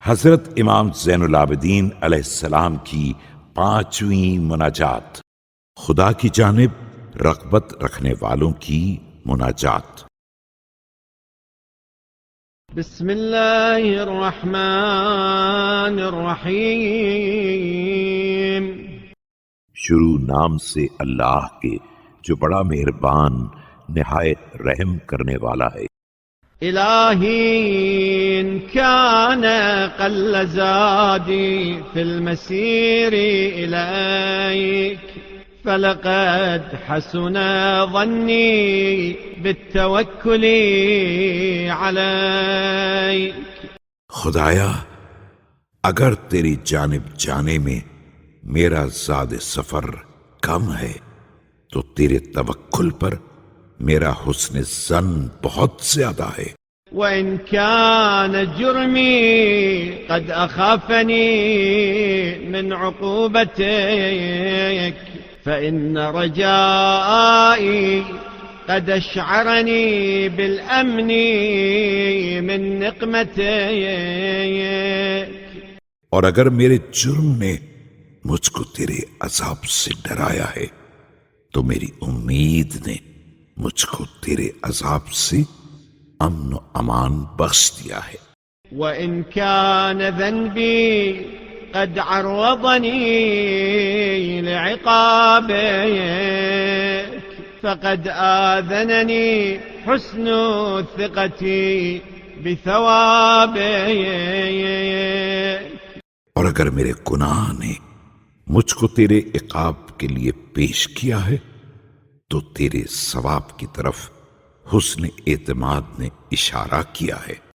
حضرت امام زین العابدین علیہ السلام کی 5ویں مناجات، خدا کی جانب رغبت رکھنے والوں کی مناجات۔ بسم اللہ الرحمن الرحیم۔ شروع نام سے اللہ کے جو بڑا مہربان نہایت رحم کرنے والا ہے۔ الہی ان کان قل زادی فی المسیر الیک فلقد حسن ظنی بالتوکل علیک۔ خدایا اگر تیری جانب جانے میں میرا زاد سفر کم ہے تو تیرے توکل پر میرا حسن ظن بہت زیادہ ہے۔ وإن كان جرمي قد أخافني من عقوبتك فإن رجائي قد أشعرني بالأمن من نقمتك۔ اور اگر میرے جرم نے مجھ کو تیرے عذاب سے ڈرایا ہے تو میری امید نے مجھ کو تیرے عذاب سے امن و امان بخش دیا ہے۔ وإن كان ذنبي قد عرضني لعقابك فقد آذنني حسن ثقتي بثوابك۔ اور اگر میرے گناہ نے مجھ کو تیرے عقاب کے لیے پیش کیا ہے تو تیرے ثواب کی طرف حسن اعتماد نے اشارہ کیا ہے۔